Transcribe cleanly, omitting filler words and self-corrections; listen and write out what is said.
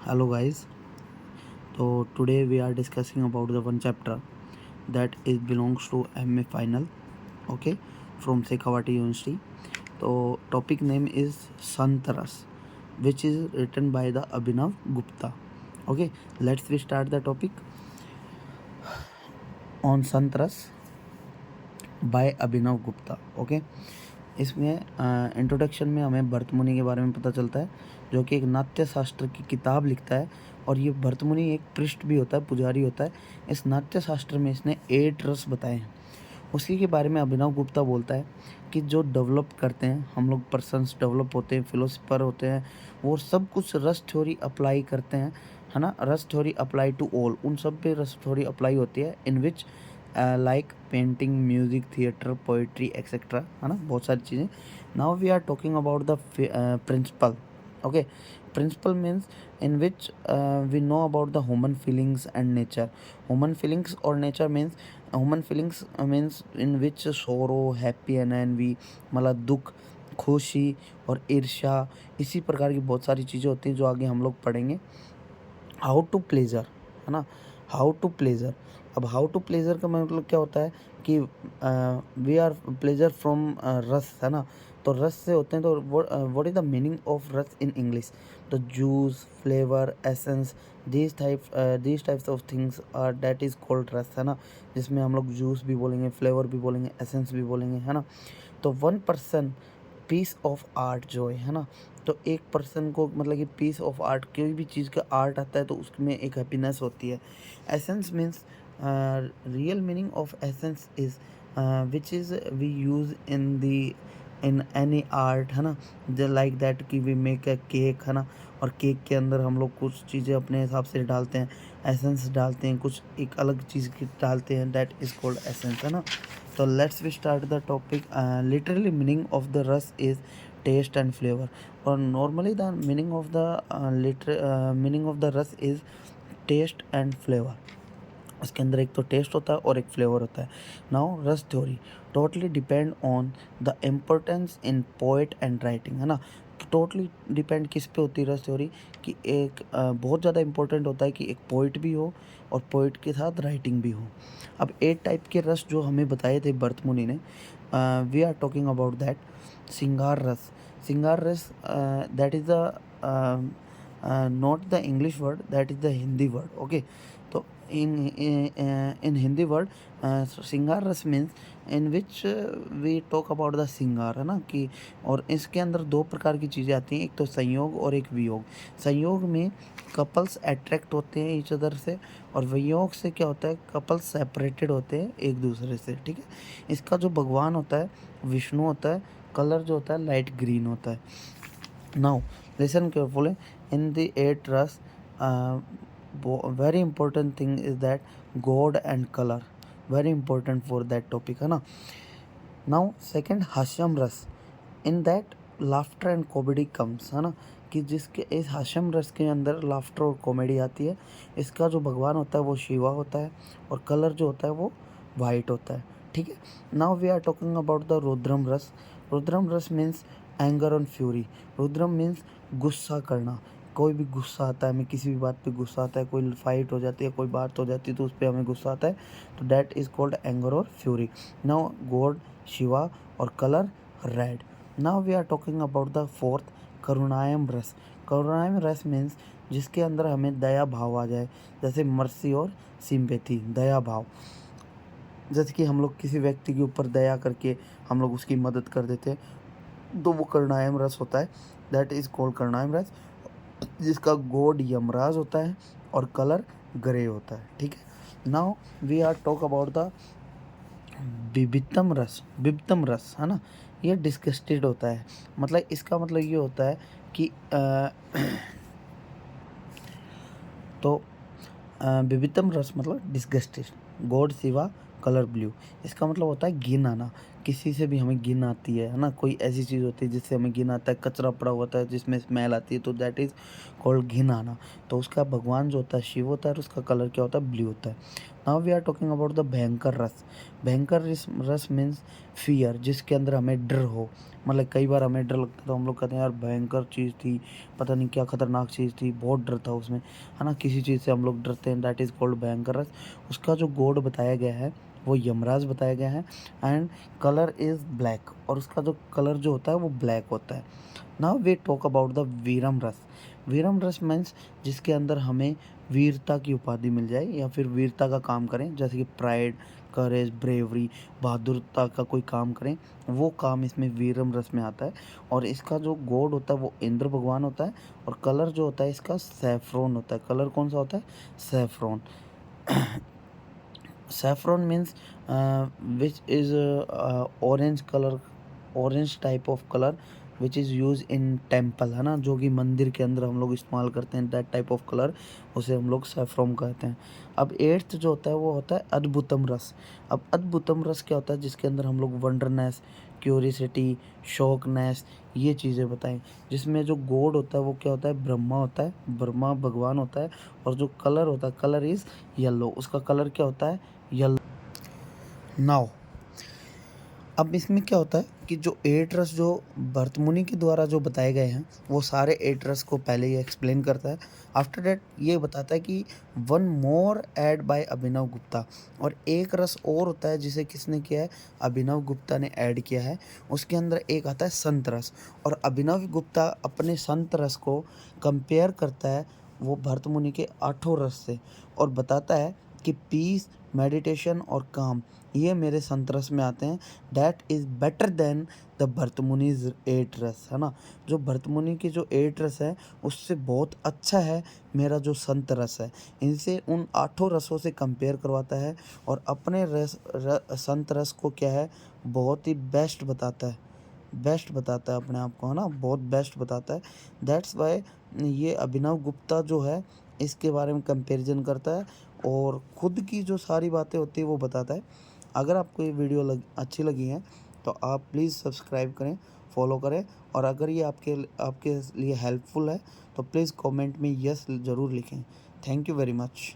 Hello guys. So today we are discussing about the one chapter that is belongs to MA final. Okay, from Shekhawati University. So topic name is Santaras, which is written by the Abhinav Gupta. Okay, let's we start the topic on Santaras by Abhinav Gupta. Okay, इसमें introduction में हमें भरतमुनि के बारे में पता चलता है, जो कि एक नाट्य शास्त्र की किताब लिखता है। और ये भरतमुनि एक पृष्ठ भी होता है, पुजारी होता है। इस नाट्य शास्त्र में इसने 8 रस बताए हैं। उसी के बारे में अभिनव गुप्ता बोलता है कि जो डेवलप करते हैं हम लोग, पर्सन्स डेवलप होते हैं, फिलोसफर होते हैं, वो सब कुछ रस थ्योरी अप्लाई करते हैं, है ना। रस थ्योरी अप्लाई टू ऑल, उन सब पे रस थ्योरी अप्लाई होती है। In which like painting, music, theatre, poetry etcetera, है ना, बहुत सारी चीज़ें। Now we are talking about the principle. Okay, principle means in which we know about the human feelings and nature. Human feelings or nature means human feelings means in which sorrow, happy and envy, मतलब दुख, खुशी और ईर्ष्या, इसी प्रकार की बहुत सारी चीज़ें होती हैं जो आगे हम लोग पढ़ेंगे। हाउ टू प्लेजर, है ना, हाउ टू प्लेजर। अब हाउ टू प्लेजर का मतलब क्या होता है कि वी आर प्लेजर फ्रॉम रस, है ना। तो रस से होते हैं, तो what is the meaning of ras in English? तो juice, flavour, essence, these types of things are that is called ras, है ना। जिसमें हम लोग जूस भी बोलेंगे, फ्लेवर भी बोलेंगे, एसेंस भी बोलेंगे, है ना। तो one person piece of art जो है ना, तो एक पर्सन को मतलब कि पीस ऑफ आर्ट, कोई भी चीज़ का आर्ट आता है तो उसमें एक हैप्पीनेस होती है। Essence means, real meaning of essence is which is we use in any art, है ना। ज लाइक दैट कि वी मेक अ केक, है ना, और केक के अंदर हम लोग कुछ चीज़ें अपने हिसाब से डालते हैं, एसेंस डालते हैं, कुछ एक अलग चीज़ की डालते हैं, दैट इज़ कॉल्ड एसेंस, है ना। So let's we start the topic. Literally meaning of the rus is taste and flavor. Or normally the meaning of the meaning of the rus is taste and flavor. उसके अंदर एक तो test होता है और एक फ्लेवर होता है। नाउ रस theory totally depend on the importance in poet and writing, है ना। टोटली डिपेंड किस पे होती है रस थ्योरी, कि एक बहुत ज़्यादा इंपॉर्टेंट होता है कि एक पोइट भी हो और पोइट के साथ राइटिंग भी हो। अब 8 टाइप के रस जो हमें बताए थे भरतमुनि ने, we are talking about that singar ras. Singar ras that is the not the English word, that is the Hindi word. Okay, तो in Hindi word, singar ras means in which we talk about the singar, है ना। कि और इसके अंदर 2 प्रकार की चीज़ें आती हैं, एक तो संयोग और एक वियोग। संयोग में कपल्स अट्रैक्ट होते हैं ईच अदर से, और वियोग से क्या होता है, कपल्स सेपरेटेड होते हैं एक दूसरे से, ठीक है। इसका जो भगवान होता है विष्णु होता है, कलर जो होता है लाइट ग्रीन होता है। Now listen carefully, in the 8 रस very important thing is that god and color, very important for that topic, है ना। now second हास्यम रस, in that laughter and comedy comes, है ना। कि जिसके इस हास्यम रस के अंदर लाफ्टर और कॉमेडी आती है। इसका जो भगवान होता है वो शिवा होता है, और कलर जो होता है वो वाइट होता है, ठीक है। Now we are talking about the rudram ras. Rudram ras means anger और फ्यूरी। रुद्रम मीन्स गुस्सा करना। कोई भी गुस्सा आता है, हमें किसी भी बात पे गुस्सा आता है, कोई फाइट हो जाती है, कोई बात हो जाती है तो उस पर हमें गुस्सा आता है, तो दैट इज़ कॉल्ड एंगर और फ्यूरी। नाउ गॉड शिवा और colour red. Now we are talking about the fourth karunayam ras. करुणायम रस मीन्स जिसके अंदर हमें दया भाव आ जाए, जैसे मर्सी और सिंपैथी, दया भाव। जैसे कि हम लोग किसी व्यक्ति के ऊपर दया करके हम लोग उसकी मदद कर देते हैं, तो वो करुणायम रस होता है, दैट इज़ कॉल्ड करुणायम रस, जिसका गॉड यमराज होता है और कलर ग्रे होता है, ठीक है। Now we are talk about the bibitam ras. बिबितम रस, है ना, ये डिस्गस्टेड होता है। मतलब इसका मतलब ये होता है कि तो बिबितम रस मतलब disgusted, God Shiva, colour blue. इसका मतलब होता है घिन आना, किसी से भी हमें घिन आती है ना, कोई ऐसी चीज़ होती है जिससे हमें घिन आता है, कचरा पड़ा होता है जिसमें स्मेल आती है, तो दैट इज़ कॉल्ड घिन आना। तो उसका भगवान जो होता है शिव होता है और उसका कलर क्या होता है, ब्लू होता है। Now we are talking about the bhayankar ras. भयंकर रस मीन्स फियर, जिसके अंदर हमें डर हो। मतलब कई बार हमें डर लगता है तो हम लोग कहते हैं यार भयंकर चीज़ थी, पता नहीं क्या खतरनाक चीज़ थी, बहुत डर था उसमें, है ना, किसी चीज़ से हम लोग डरते हैं, दैट इज़ कॉल्ड भयंकर रस। उसका जो गॉड बताया गया है वो यमराज बताया गया है। एंड कलर इज़ ब्लैक, और उसका जो कलर जो होता है वो ब्लैक होता है। Now we talk about the veeram ras. वीरम रस मीन्स जिसके अंदर हमें वीरता की उपाधि मिल जाए या फिर वीरता का काम करें, जैसे कि प्राइड, करेज, ब्रेवरी, बहादुरता का कोई काम करें, वो काम इसमें वीरम रस में आता है। और इसका जो गॉड होता है वो इंद्र भगवान होता है, और कलर जो होता है इसका सैफ्रॉन होता है। कलर कौन सा होता है, saffron. Saffron means which is orange color, orange type of color which is used in temple, है ना, जो कि मंदिर के अंदर हम लोग इस्तेमाल करते हैं, दैट टाइप ऑफ कलर, उसे हम लोग सैफ्रॉन कहते हैं। अब एट्थ जो होता है वो होता है अद्भुतम रस। अब अद्भुतम रस क्या होता है, जिसके अंदर हम लोग वंडरनेस, क्यूरियसिटी, शॉकनेस, ये चीज़ें बताएं। जिसमें जो गॉड होता है वो क्या होता है, ब्रह्मा होता है, ब्रह्मा भगवान होता है। और जो कलर होता है, कलर इज़ येलो, उसका कलर क्या होता है, येलो। नाउ अब इसमें क्या होता है कि जो 8 रस जो भरत मुनि के द्वारा जो बताए गए हैं वो सारे 8 रस को पहले ही एक्सप्लेन करता है। आफ्टर दैट ये बताता है कि वन मोर ऐड बाय अभिनव गुप्ता, और एक रस और होता है जिसे किसने किया है, अभिनव गुप्ता ने ऐड किया है। उसके अंदर एक आता है संत रस, और अभिनव गुप्ता अपने संत रस को कंपेयर करता है वो भरत मुनि के 8 रस से, और बताता है कि पीस, मेडिटेशन और काम ये मेरे संत रस में आते हैं, that is better than the Bharatmuni's 8 ras, है ना। जो भरतमुनि की जो 8 रस है उससे बहुत अच्छा है मेरा जो संत रस है। इनसे उन 8 रसों से कंपेयर करवाता है, और अपने संत रस को क्या है, बहुत ही बेस्ट बताता है, बेस्ट बताता है अपने आप को, है ना, बहुत बेस्ट बताता है। दैट्स वाई ये अभिनव गुप्ता जो है इसके बारे में कंपैरिजन करता है, और खुद की जो सारी बातें होती है वो बताता है। अगर आपको ये वीडियो अच्छी लगी है तो आप प्लीज़ सब्सक्राइब करें, फॉलो करें, और अगर ये आपके आपके लिए हेल्पफुल है तो प्लीज़ कमेंट में यस ज़रूर लिखें। Thank you very much.